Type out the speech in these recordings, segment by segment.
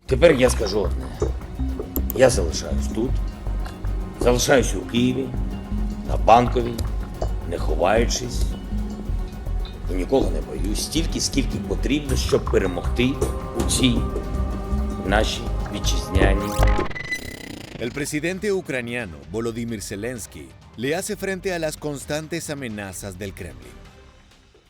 Тепер я скажу одне. Я залишаюсь тут, залишаюсь у Києві, на Банковій, не ховаючись, і нікого не боюсь, стільки, скільки потрібно, щоб перемогти у цій нашій вітчизняній. El presidente ucraniano Volodymyr Zelensky le hace frente a las constantes amenazas del Kremlin.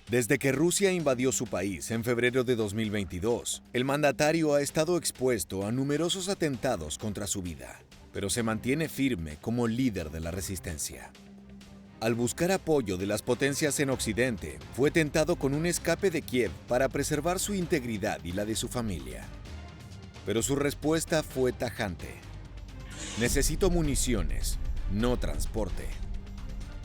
Desde que Rusia invadió su país en febrero de 2022, el mandatario ha estado expuesto a numerosos atentados contra su vida, pero se mantiene firme como líder de la resistencia. Al buscar apoyo de las potencias en Occidente, fue tentado con un escape de Kiev para preservar su integridad y la de su familia. Pero su respuesta fue tajante. Necesito municiones, no transporte.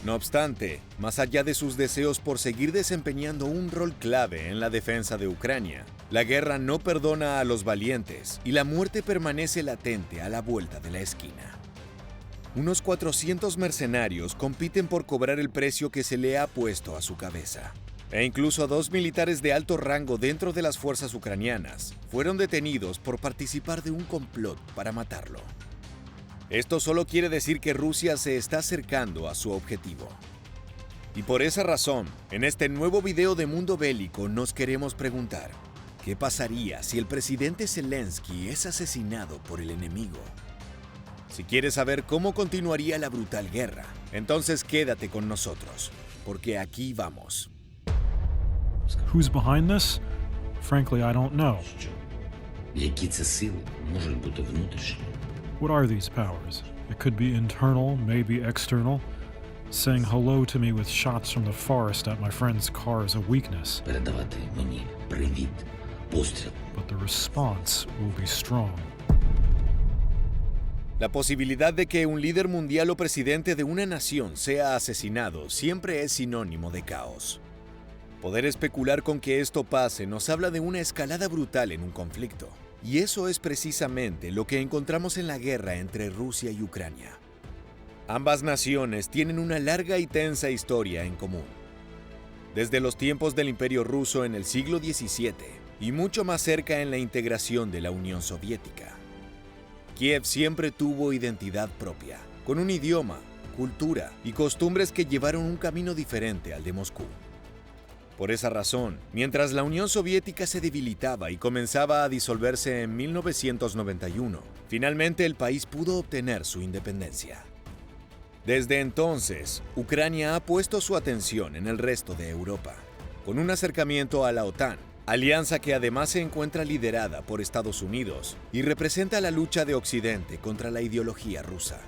No obstante, más allá de sus deseos por seguir desempeñando un rol clave en la defensa de Ucrania, la guerra no perdona a los valientes y la muerte permanece latente a la vuelta de la esquina. Unos 400 mercenarios compiten por cobrar el precio que se le ha puesto a su cabeza. E incluso 2 militares de alto rango dentro de las fuerzas ucranianas fueron detenidos por participar de un complot para matarlo. Esto solo quiere decir que Rusia se está acercando a su objetivo. Y por esa razón, en este nuevo video de Mundo Bélico nos queremos preguntar, ¿qué pasaría si el presidente Zelensky es asesinado por el enemigo? Si quieres saber cómo continuaría la brutal guerra, entonces quédate con nosotros, porque aquí vamos. Who's behind this? Frankly, I don't know. Які це сили можуть бути внутрішні? What are these powers? It could be internal, maybe external. Saying hello to me with shots from the forest at my friend's car is a weakness, Передавати мені привіт, постріл. but the response will be strong. La posibilidad de que un líder mundial o presidente de una nación sea asesinado siempre es sinónimo de caos. Poder especular con que esto pase nos habla de una escalada brutal en un conflicto. Y eso es precisamente lo que encontramos en la guerra entre Rusia y Ucrania. Ambas naciones tienen una larga y tensa historia en común. Desde los tiempos del Imperio Ruso en el siglo XVII y mucho más cerca en la integración de la Unión Soviética. Kiev siempre tuvo identidad propia, con un idioma, cultura y costumbres que llevaron un camino diferente al de Moscú. Por esa razón, mientras la Unión Soviética se debilitaba y comenzaba a disolverse en 1991, finalmente el país pudo obtener su independencia. Desde entonces, Ucrania ha puesto su atención en el resto de Europa, con un acercamiento a la OTAN, alianza que además se encuentra liderada por Estados Unidos y representa la lucha de Occidente contra la ideología rusa.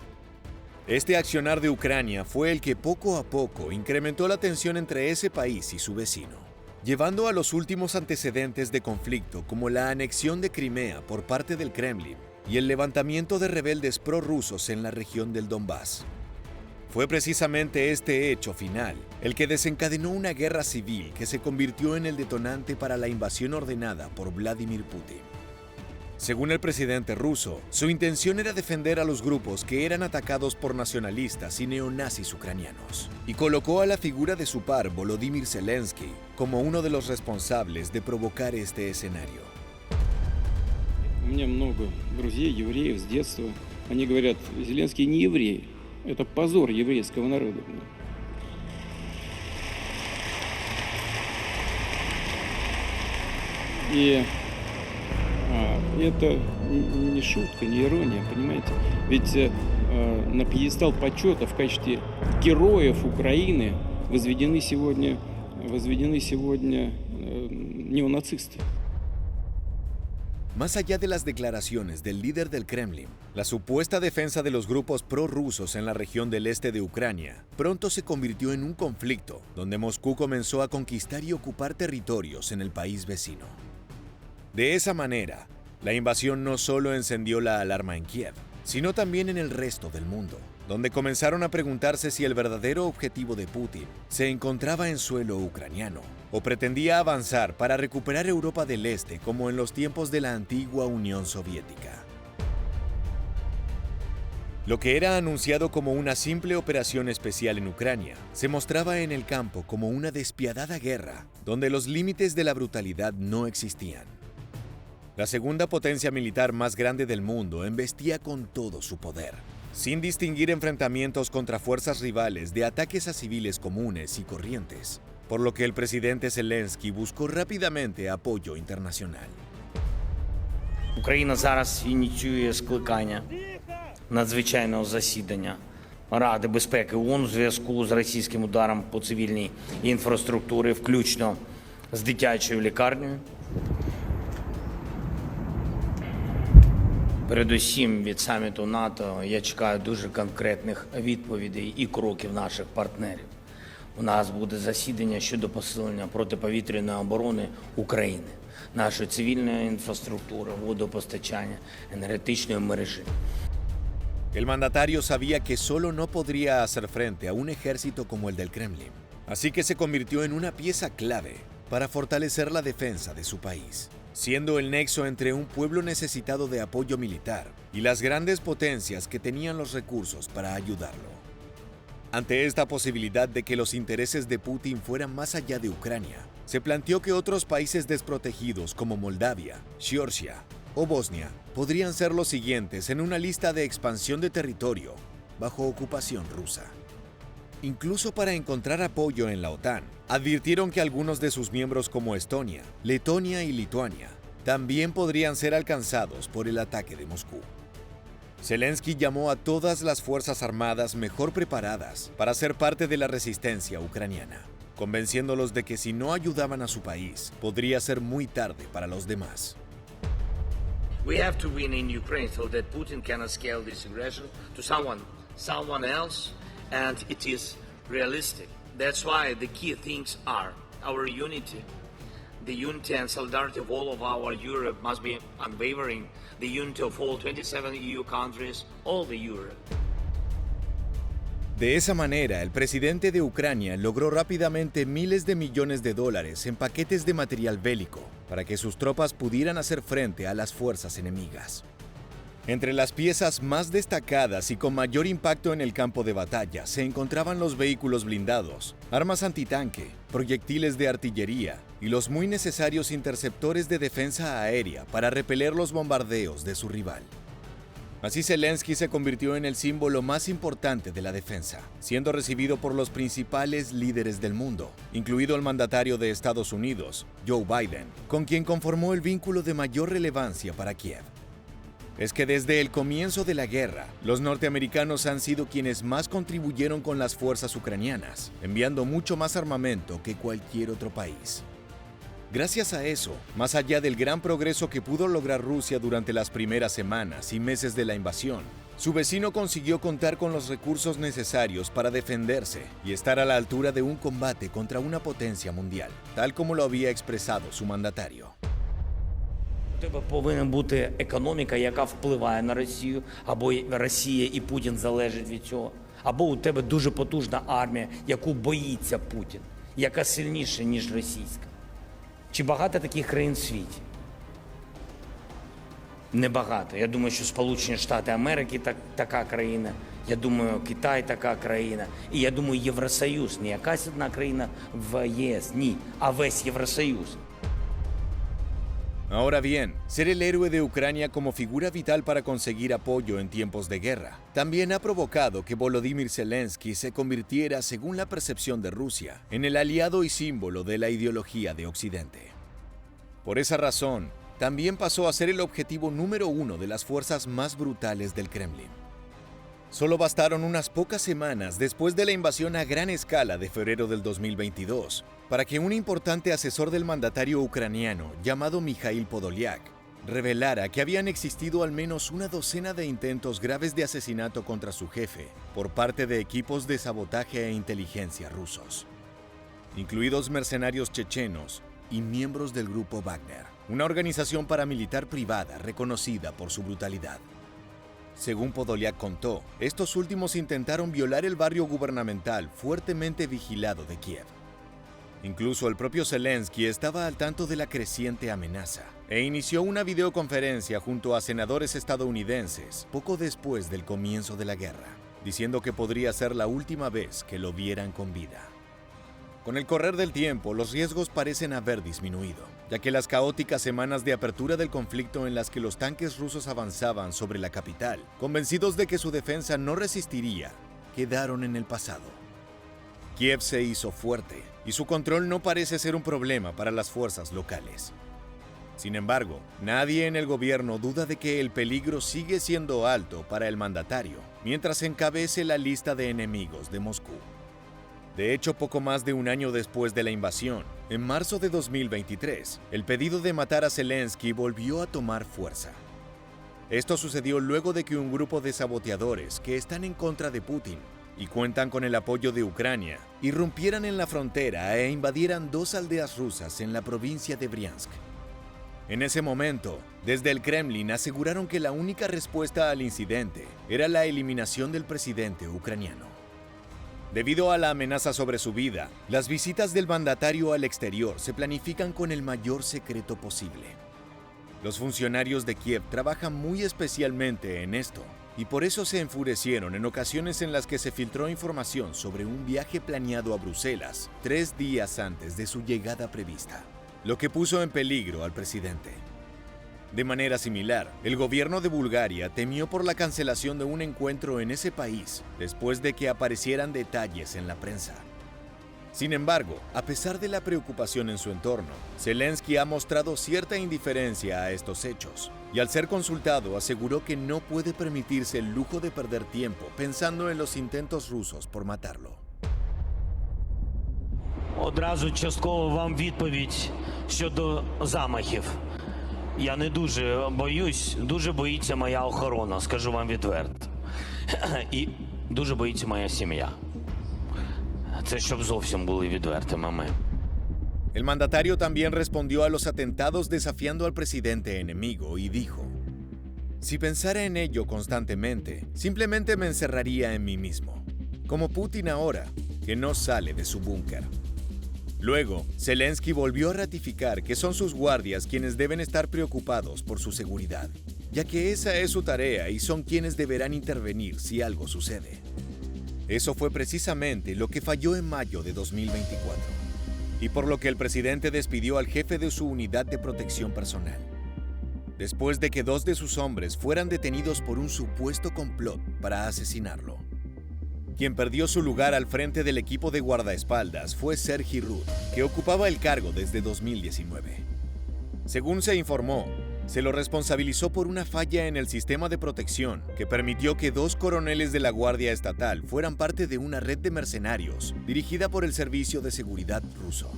Este accionar de Ucrania fue el que poco a poco incrementó la tensión entre ese país y su vecino, llevando a los últimos antecedentes de conflicto como la anexión de Crimea por parte del Kremlin y el levantamiento de rebeldes prorrusos en la región del Donbass. Fue precisamente este hecho final el que desencadenó una guerra civil que se convirtió en el detonante para la invasión ordenada por Vladimir Putin. Según el presidente ruso, su intención era defender a los grupos que eran atacados por nacionalistas y neonazis ucranianos, y colocó a la figura de su par, Volodymyr Zelensky, como uno de los responsables de provocar este escenario. У меня много друзей, евреев с детства. Они говорят, Зеленский не еврей. Это позор еврейского народа. И это не шутка, не ирония, понимаете? Ведь на пьедестал почета в качестве героев Украины возведены сегодня неонацисты. Más allá de las declaraciones del líder del Kremlin, la supuesta defensa de los grupos prorrusos en la región del este de Ucrania pronto se convirtió en un conflicto donde Moscú comenzó a conquistar y ocupar territorios en el país vecino. De esa manera, la invasión no solo encendió la alarma en Kiev, sino también en el resto del mundo, donde comenzaron a preguntarse si el verdadero objetivo de Putin se encontraba en suelo ucraniano o pretendía avanzar para recuperar Europa del Este como en los tiempos de la antigua Unión Soviética. Lo que era anunciado como una simple operación especial en Ucrania se mostraba en el campo como una despiadada guerra donde los límites de la brutalidad no existían. La segunda potencia militar más grande del mundo embestía con todo su poder, sin distinguir enfrentamientos contra fuerzas rivales de ataques a civiles comunes y corrientes, por lo que el presidente Зеленський buscó rápidamente apoyo internacional. Україна зараз ініціює скликання надзвичайного засідання Ради безпеки ООН у зв'язку з російським ударом по цивільній інфраструктурі, включно з дитячою лікарнею. Передусім від саміту НАТО я чекаю дуже конкретних відповідей і кроків наших партнерів. У нас буде засідання щодо посилення протиповітряної оборони України, нашої цивільної інфраструктури, водопостачання, енергетичної мережі. El mandatario sabía que solo no podría hacer frente a un ejército como el del Kremlin, así que se convirtió en una pieza clave para fortalecer la defensa de su país, siendo el nexo entre un pueblo necesitado de apoyo militar y las grandes potencias que tenían los recursos para ayudarlo. Ante esta posibilidad de que los intereses de Putin fueran más allá de Ucrania, se planteó que otros países desprotegidos como Moldavia, Georgia o Bosnia podrían ser los siguientes en una lista de expansión de territorio bajo ocupación rusa. Incluso para encontrar apoyo en la OTAN, advirtieron que algunos de sus miembros como Estonia, Letonia y Lituania también podrían ser alcanzados por el ataque de Moscú. Zelensky llamó a todas las fuerzas armadas mejor preparadas para ser parte de la resistencia ucraniana, convenciéndolos de que si no ayudaban a su país, podría ser muy tarde para los demás. We have to win in Ukraine so that Putin cannot scale this aggression to someone else, and it is realistic. That's why the key things are our unity. The unity and solidarity of all of our Europe must be unwavering. The unity of all 27 EU countries, all the Europe. De esa manera, el presidente de Ucrania logró rápidamente miles de millones de dólares en paquetes de material bélico para que sus tropas pudieran hacer frente a las fuerzas enemigas. Entre las piezas más destacadas y con mayor impacto en el campo de batalla se encontraban los vehículos blindados, armas antitanque, proyectiles de artillería y los muy necesarios interceptores de defensa aérea para repeler los bombardeos de su rival. Así Zelensky se convirtió en el símbolo más importante de la defensa, siendo recibido por los principales líderes del mundo, incluido el mandatario de Estados Unidos, Joe Biden, con quien conformó el vínculo de mayor relevancia para Kiev. Es que desde el comienzo de la guerra, los norteamericanos han sido quienes más contribuyeron con las fuerzas ucranianas, enviando mucho más armamento que cualquier otro país. Gracias a eso, más allá del gran progreso que pudo lograr Rusia durante las primeras semanas y meses de la invasión, su vecino consiguió contar con los recursos necesarios para defenderse y estar a la altura de un combate contra una potencia mundial, tal como lo había expresado su mandatario. У тебе повинна бути економіка, яка впливає на Росію, або Росія і Путін залежать від цього, або у тебе дуже потужна армія, яку боїться Путін, яка сильніша, ніж російська. Чи багато таких країн в світі? Небагато. Я думаю, що Сполучені Штати Америки така країна, я думаю, Китай така країна, і я думаю, Євросоюз, не якась одна країна в ЄС, ні, а весь Євросоюз. Ahora bien, ser el héroe de Ucrania como figura vital para conseguir apoyo en tiempos de guerra también ha provocado que Volodymyr Zelensky se convirtiera, según la percepción de Rusia, en el aliado y símbolo de la ideología de Occidente. Por esa razón, también pasó a ser el objetivo número uno de las fuerzas más brutales del Kremlin. Solo bastaron unas pocas semanas después de la invasión a gran escala de febrero del 2022 para que un importante asesor del mandatario ucraniano llamado Mikhail Podolyak revelara que habían existido al menos una docena de intentos graves de asesinato contra su jefe por parte de equipos de sabotaje e inteligencia rusos, incluidos mercenarios chechenos y miembros del grupo Wagner, una organización paramilitar privada reconocida por su brutalidad. Según Podolyak contó, estos últimos intentaron violar el barrio gubernamental fuertemente vigilado de Kiev. Incluso el propio Zelensky estaba al tanto de la creciente amenaza e inició una videoconferencia junto a senadores estadounidenses poco después del comienzo de la guerra, diciendo que podría ser la última vez que lo vieran con vida. Con el correr del tiempo, los riesgos parecen haber disminuido, ya que las caóticas semanas de apertura del conflicto en las que los tanques rusos avanzaban sobre la capital, convencidos de que su defensa no resistiría, quedaron en el pasado. Kiev se hizo fuerte, y su control no parece ser un problema para las fuerzas locales. Sin embargo, nadie en el gobierno duda de que el peligro sigue siendo alto para el mandatario, mientras encabece la lista de enemigos de Moscú. De hecho, poco más de un año después de la invasión, en marzo de 2023, el pedido de matar a Zelensky volvió a tomar fuerza. Esto sucedió luego de que un grupo de saboteadores que están en contra de Putin y cuentan con el apoyo de Ucrania, irrumpieran en la frontera e invadieran 2 aldeas rusas en la provincia de Briansk. En ese momento, desde el Kremlin aseguraron que la única respuesta al incidente era la eliminación del presidente ucraniano. Debido a la amenaza sobre su vida, las visitas del mandatario al exterior se planifican con el mayor secreto posible. Los funcionarios de Kiev trabajan muy especialmente en esto, y por eso se enfurecieron en ocasiones en las que se filtró información sobre un viaje planeado a Bruselas 3 días antes de su llegada prevista, lo que puso en peligro al presidente. De manera similar, el gobierno de Bulgaria temió por la cancelación de un encuentro en ese país después de que aparecieran detalles en la prensa. Sin embargo, a pesar de la preocupación en su entorno, Zelensky ha mostrado cierta indiferencia a estos hechos y al ser consultado aseguró que no puede permitirse el lujo de perder tiempo pensando en los intentos rusos por matarlo. Одразу частково вам відповідь щодо замахів. Я не дуже боюсь, дуже боїться моя охорона, скажу вам відверто. І дуже боїться моя сім'я. Це щоб зовсім були відвертими ми. El mandatario también respondió a los atentados desafiando al presidente enemigo y dijo: "Si pensara en ello constantemente, simplemente me encerraría en mí mismo, como Putin ahora, que no sale de su búnker". Luego, Zelensky volvió a ratificar que son sus guardias quienes deben estar preocupados por su seguridad, ya que esa es su tarea y son quienes deberán intervenir si algo sucede. Eso fue precisamente lo que falló en mayo de 2024, y por lo que el presidente despidió al jefe de su unidad de protección personal. Después de que 2 de sus hombres fueran detenidos por un supuesto complot para asesinarlo. Quien perdió su lugar al frente del equipo de guardaespaldas fue Serhiy Rud, que ocupaba el cargo desde 2019. Según se informó, se lo responsabilizó por una falla en el sistema de protección que permitió que 2 coroneles de la Guardia Estatal fueran parte de una red de mercenarios dirigida por el Servicio de Seguridad ruso.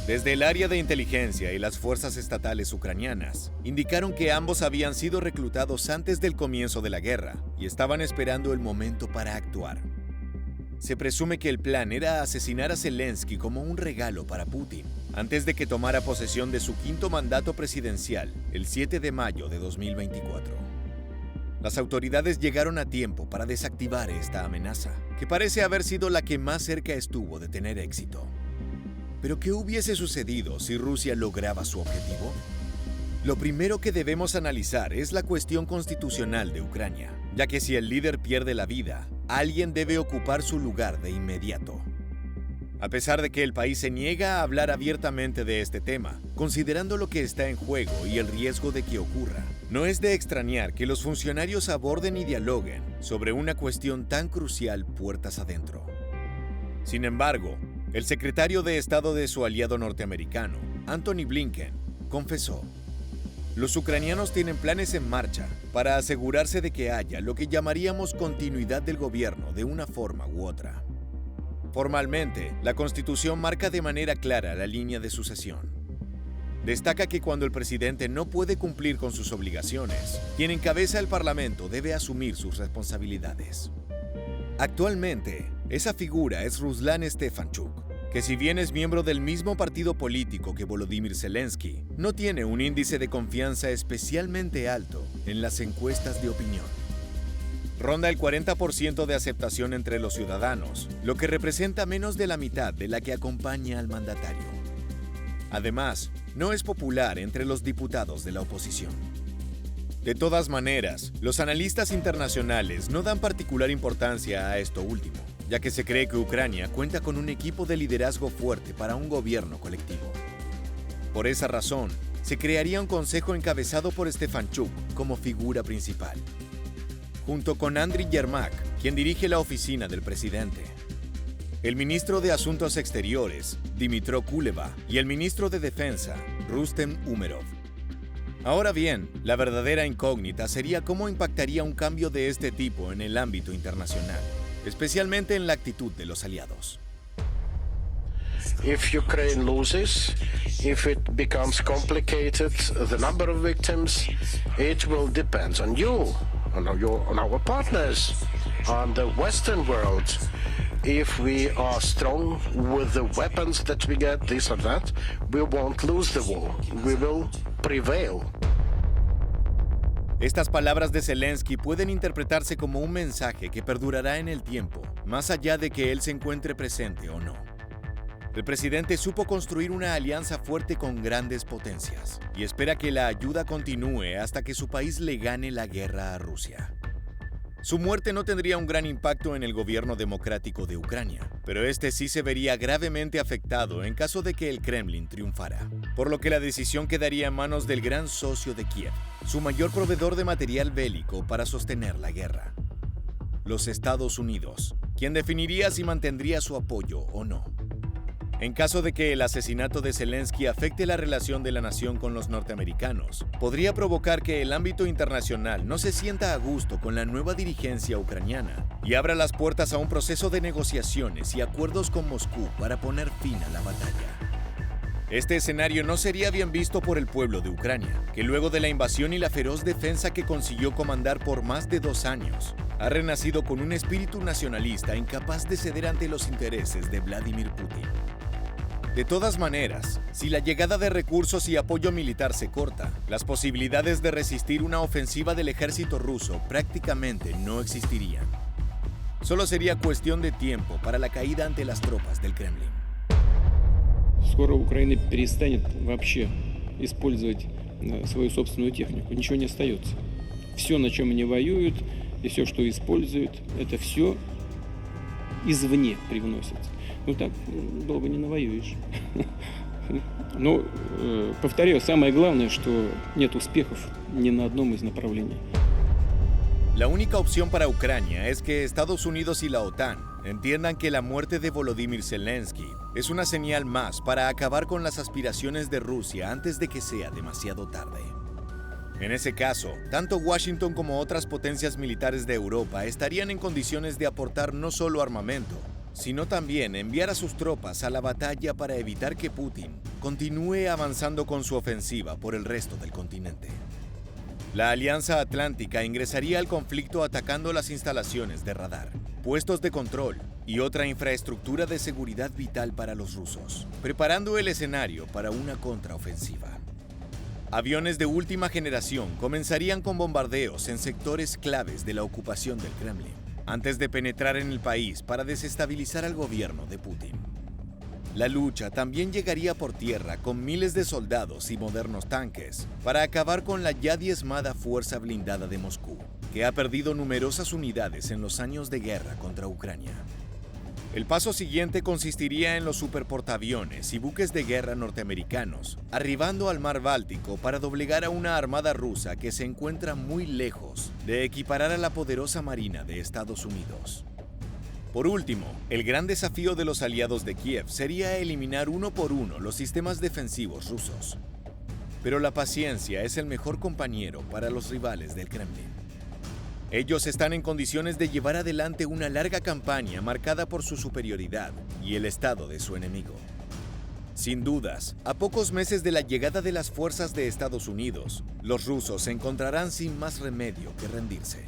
Desde el área de inteligencia y las fuerzas estatales ucranianas, indicaron que ambos habían sido reclutados antes del comienzo de la guerra y estaban esperando el momento para actuar. Se presume que el plan era asesinar a Zelensky como un regalo para Putin, antes de que tomara posesión de su 5º mandato presidencial, el 7 de mayo de 2024. Las autoridades llegaron a tiempo para desactivar esta amenaza, que parece haber sido la que más cerca estuvo de tener éxito. ¿Pero qué hubiese sucedido si Rusia lograba su objetivo? Lo primero que debemos analizar es la cuestión constitucional de Ucrania, ya que si el líder pierde la vida, alguien debe ocupar su lugar de inmediato. A pesar de que el país se niega a hablar abiertamente de este tema, considerando lo que está en juego y el riesgo de que ocurra, no es de extrañar que los funcionarios aborden y dialoguen sobre una cuestión tan crucial puertas adentro. Sin embargo, el secretario de Estado de su aliado norteamericano, Antony Blinken, confesó: "Los ucranianos tienen planes en marcha para asegurarse de que haya lo que llamaríamos continuidad del gobierno de una forma u otra". Formalmente, la Constitución marca de manera clara la línea de sucesión. Destaca que cuando el presidente no puede cumplir con sus obligaciones, quien encabeza el Parlamento debe asumir sus responsabilidades. Actualmente, esa figura es Ruslan Stefanchuk, que si bien es miembro del mismo partido político que Volodymyr Zelensky, no tiene un índice de confianza especialmente alto en las encuestas de opinión. Ronda el 40% de aceptación entre los ciudadanos, lo que representa menos de la mitad de la que acompaña al mandatario. Además, no es popular entre los diputados de la oposición. De todas maneras, los analistas internacionales no dan particular importancia a esto último, ya que se cree que Ucrania cuenta con un equipo de liderazgo fuerte para un gobierno colectivo. Por esa razón, se crearía un consejo encabezado por Stefanchuk como figura principal, junto con Andriy Yermak, quien dirige la oficina del presidente, el ministro de Asuntos Exteriores, Dmytro Kuleba, y el ministro de Defensa, Rustem Umerov. Ahora bien, la verdadera incógnita sería cómo impactaría un cambio de este tipo en el ámbito internacional, especialmente en la actitud de los aliados. If Ukraine loses, if it becomes complicated, the number of victims, it will depend on you, on our partners, on the Western world. If we are strong with the weapons that we get, this or that, we won't lose the war. We will prevail. Estas palabras de Zelensky pueden interpretarse como un mensaje que perdurará en el tiempo, más allá de que él se encuentre presente o no. El presidente supo construir una alianza fuerte con grandes potencias y espera que la ayuda continúe hasta que su país le gane la guerra a Rusia. Su muerte no tendría un gran impacto en el gobierno democrático de Ucrania, pero este sí se vería gravemente afectado en caso de que el Kremlin triunfara, por lo que la decisión quedaría en manos del gran socio de Kiev, su mayor proveedor de material bélico para sostener la guerra: los Estados Unidos, quien definiría si mantendría su apoyo o no. En caso de que el asesinato de Zelensky afecte la relación de la nación con los norteamericanos, podría provocar que el ámbito internacional no se sienta a gusto con la nueva dirigencia ucraniana y abra las puertas a un proceso de negociaciones y acuerdos con Moscú para poner fin a la batalla. Este escenario no sería bien visto por el pueblo de Ucrania, que luego de la invasión y la feroz defensa que consiguió comandar por más de 2 años, ha renacido con un espíritu nacionalista incapaz de ceder ante los intereses de Vladimir Putin. De todas maneras, si la llegada de recursos y apoyo militar se corta, las posibilidades de resistir una ofensiva del ejército ruso prácticamente no existirían. Solo sería cuestión de tiempo para la caída ante las tropas del Kremlin. Скоро Украина перестанет вообще использовать свою собственную технику. Ничего не остается. Все, на чем они воюют, и все, что используют, это все извне привносится. Ну так долго не навоюешь. Но, повторяю, самое главное, что нет успехов ни на одном из направлений. La única opción para Ucrania es que Estados Unidos y la OTAN entiendan que la muerte de Volodymyr Zelensky es una señal más para acabar con las aspiraciones de Rusia antes de que sea demasiado tarde. En ese caso, tanto Washington como otras potencias militares de Europa estarían en condiciones de aportar no solo armamento, sino también enviar a sus tropas a la batalla para evitar que Putin continúe avanzando con su ofensiva por el resto del continente. La Alianza Atlántica ingresaría al conflicto atacando las instalaciones de radar, puestos de control y otra infraestructura de seguridad vital para los rusos, preparando el escenario para una contraofensiva. Aviones de última generación comenzarían con bombardeos en sectores claves de la ocupación del Kremlin, antes de penetrar en el país para desestabilizar al gobierno de Putin. La lucha también llegaría por tierra con miles de soldados y modernos tanques para acabar con la ya diezmada fuerza blindada de Moscú, que ha perdido numerosas unidades en los años de guerra contra Ucrania. El paso siguiente consistiría en los superportaaviones y buques de guerra norteamericanos, arribando al mar Báltico para doblegar a una armada rusa que se encuentra muy lejos de equiparar a la poderosa marina de Estados Unidos. Por último, el gran desafío de los aliados de Kiev sería eliminar uno por uno los sistemas defensivos rusos. Pero la paciencia es el mejor compañero para los rivales del Kremlin. Ellos están en condiciones de llevar adelante una larga campaña marcada por su superioridad y el estado de su enemigo. Sin dudas, a pocos meses de la llegada de las fuerzas de Estados Unidos, los rusos se encontrarán sin más remedio que rendirse.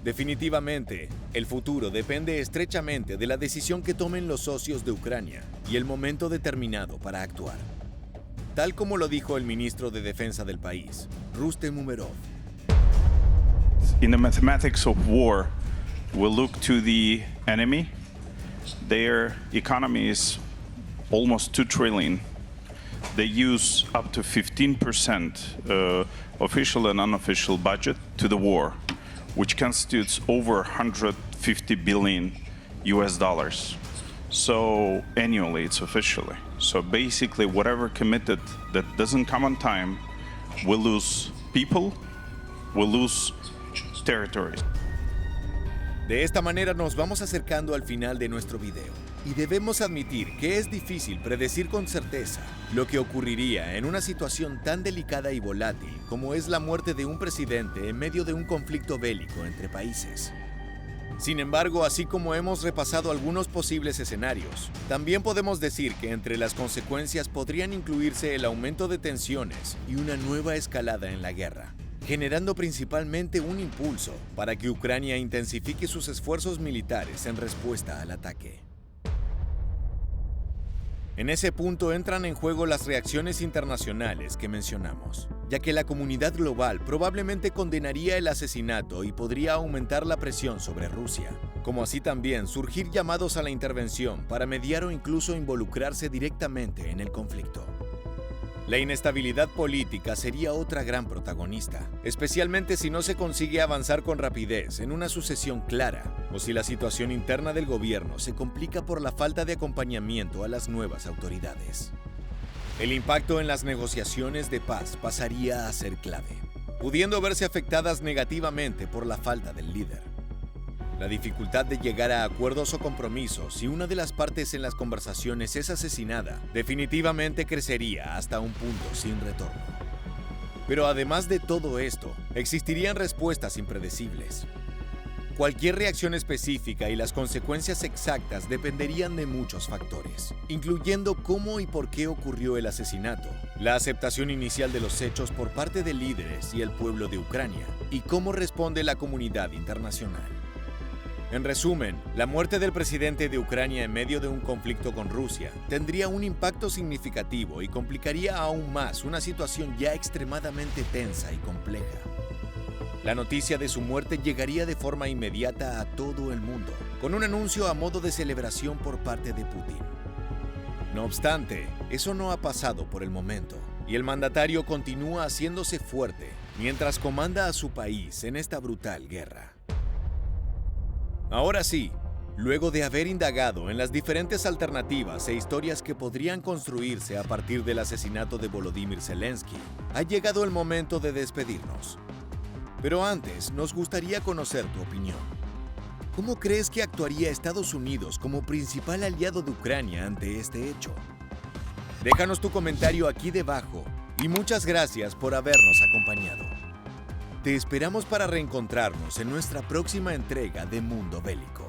Definitivamente, el futuro depende estrechamente de la decisión que tomen los socios de Ucrania y el momento determinado para actuar. Tal como lo dijo el ministro de Defensa del país, Rustem Umerov. In the mathematics of war, we look to the enemy. Their economy is almost 2 trillion. They use up to 15% official and unofficial budget to the war, which constitutes over 150 billion US dollars. So annually, it's officially. So basically, whatever committed that doesn't come on time will lose people, will lose territories. De esta manera nos vamos acercando al final de nuestro video. Y debemos admitir que es difícil predecir con certeza lo que ocurriría en una situación tan delicada y volátil como es la muerte de un presidente en medio de un conflicto bélico entre países. Sin embargo, así como hemos repasado algunos posibles escenarios, también podemos decir que entre las consecuencias podrían incluirse el aumento de tensiones y una nueva escalada en la guerra, generando principalmente un impulso para que Ucrania intensifique sus esfuerzos militares en respuesta al ataque. En ese punto entran en juego las reacciones internacionales que mencionamos, ya que la comunidad global probablemente condenaría el asesinato y podría aumentar la presión sobre Rusia, como así también surgir llamados a la intervención para mediar o incluso involucrarse directamente en el conflicto. La inestabilidad política sería otra gran protagonista, especialmente si no se consigue avanzar con rapidez en una sucesión clara o si la situación interna del gobierno se complica por la falta de acompañamiento a las nuevas autoridades. El impacto en las negociaciones de paz pasaría a ser clave, pudiendo verse afectadas negativamente por la falta del líder. La dificultad de llegar a acuerdos o compromisos si una de las partes en las conversaciones es asesinada definitivamente crecería hasta un punto sin retorno. Pero además de todo esto, existirían respuestas impredecibles. Cualquier reacción específica y las consecuencias exactas dependerían de muchos factores, incluyendo cómo y por qué ocurrió el asesinato, la aceptación inicial de los hechos por parte de líderes y el pueblo de Ucrania, y cómo responde la comunidad internacional. En resumen, la muerte del presidente de Ucrania en medio de un conflicto con Rusia tendría un impacto significativo y complicaría aún más una situación ya extremadamente tensa y compleja. La noticia de su muerte llegaría de forma inmediata a todo el mundo, con un anuncio a modo de celebración por parte de Putin. No obstante, eso no ha pasado por el momento, y el mandatario continúa haciéndose fuerte mientras comanda a su país en esta brutal guerra. Ahora sí, luego de haber indagado en las diferentes alternativas e historias que podrían construirse a partir del asesinato de Volodymyr Zelensky, ha llegado el momento de despedirnos. Pero antes, nos gustaría conocer tu opinión. ¿Cómo crees que actuaría Estados Unidos como principal aliado de Ucrania ante este hecho? Déjanos tu comentario aquí debajo y muchas gracias por habernos acompañado. Te esperamos para reencontrarnos en nuestra próxima entrega de Mundo Bélico.